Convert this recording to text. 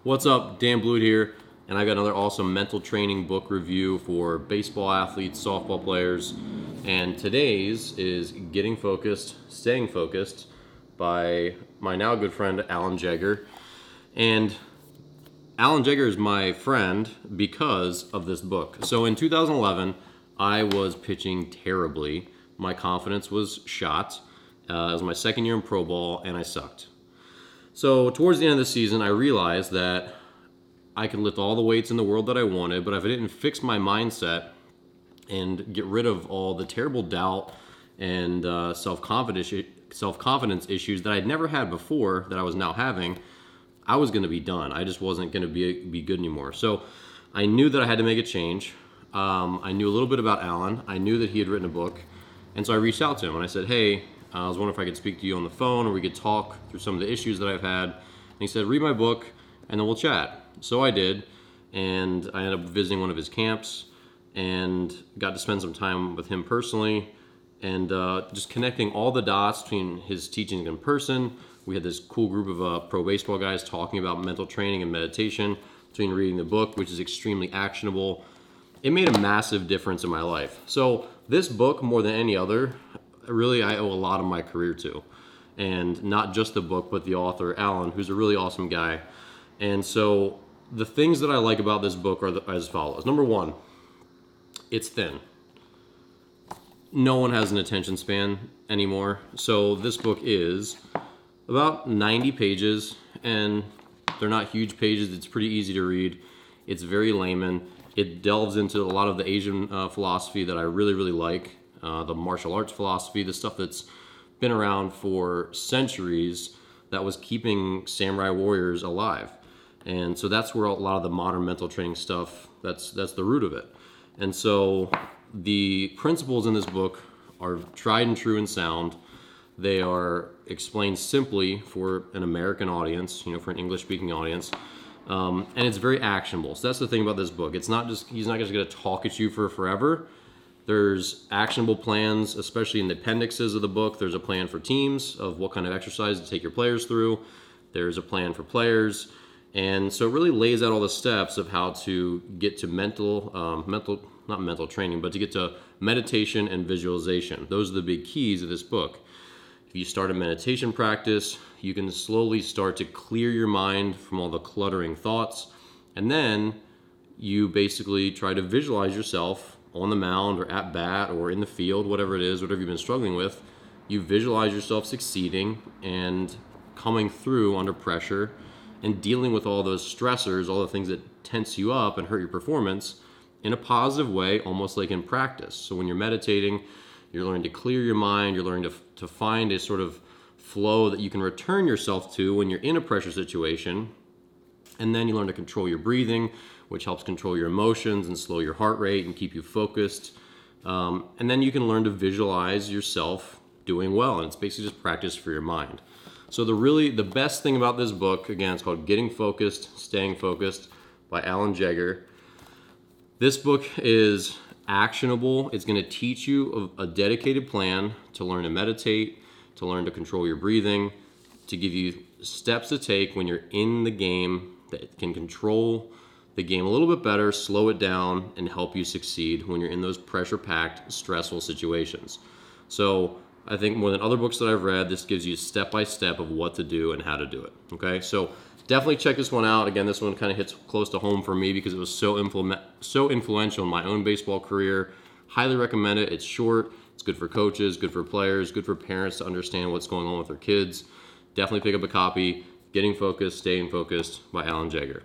What's up? Dan Blewett here, and I got another awesome mental training book review for baseball athletes, softball players, and today's is Getting Focused, Staying Focused by my now good friend Alan Jaeger. And Alan Jaeger is my friend because of this book. So in 2011, I was pitching terribly. My confidence was shot. It was my second year in pro ball, and I sucked. So towards the end of the season, I realized that I could lift all the weights in the world that I wanted, but if I didn't fix my mindset and get rid of all the terrible doubt and self-confidence issues that I'd never had before that I was now having, I was going to be done. I just wasn't going to be good anymore. So I knew that I had to make a change. I knew a little bit about Alan. I knew that he had written a book. And so I reached out to him and I said, hey, I was wondering if I could speak to you on the phone or we could talk through some of the issues that I've had. And he said, read my book and then we'll chat. So I did, and I ended up visiting one of his camps and got to spend some time with him personally and just connecting all the dots between his teachings in person. We had this cool group of pro baseball guys talking about mental training and meditation between reading the book, which is extremely actionable. It made a massive difference in my life. So this book, more than any other, really I owe a lot of my career to. And not just the book, but the author, Alan, who's a really awesome guy. And so the things that I like about this book are as follows. Number one, it's thin. No one has an attention span anymore. So this book is about 90 pages, and they're not huge pages. It's pretty easy to read. It's very layman. It delves into a lot of the Asian philosophy that I really, really like. The martial arts philosophy, the stuff that's been around for centuries that was keeping samurai warriors alive. And so that's where a lot of the modern mental training stuff, that's the root of it. And so the principles in this book are tried and true and sound. They are explained simply for an American audience, for an English-speaking audience. And it's very actionable. So that's the thing about this book. He's not just going to talk at you for forever. There's actionable plans, especially in the appendixes of the book. There's a plan for teams of what kind of exercise to take your players through. There's a plan for players. And so it really lays out all the steps of how to get to not mental training, but to get to meditation and visualization. Those are the big keys of this book. If you start a meditation practice, you can slowly start to clear your mind from all the cluttering thoughts. And then you basically try to visualize yourself on the mound or at bat or in the field, whatever it is, whatever you've been struggling with. You visualize yourself succeeding and coming through under pressure and dealing with all those stressors, all the things that tense you up and hurt your performance in a positive way, almost like in practice. So when you're meditating, you're learning to clear your mind, you're learning to find a sort of flow that you can return yourself to when you're in a pressure situation. And then you learn to control your breathing, which helps control your emotions and slow your heart rate and keep you focused. And then you can learn to visualize yourself doing well. And it's basically just practice for your mind. So the best thing about this book, again, it's called Getting Focused, Staying Focused by Alan Jaeger. This book is actionable. It's going to teach you a dedicated plan to learn to meditate, to learn to control your breathing, to give you steps to take when you're in the game that can control the game a little bit better, slow it down, and help you succeed when you're in those pressure-packed, stressful situations. So I think more than other books that I've read, this gives you step-by-step of what to do and how to do it. Okay, so definitely check this one out. Again, this one kind of hits close to home for me because it was so influential in my own baseball career. Highly recommend it. It's short. It's good for coaches, good for players, good for parents to understand what's going on with their kids. Definitely pick up a copy. Getting Focused, Staying Focused by Alan Jaeger.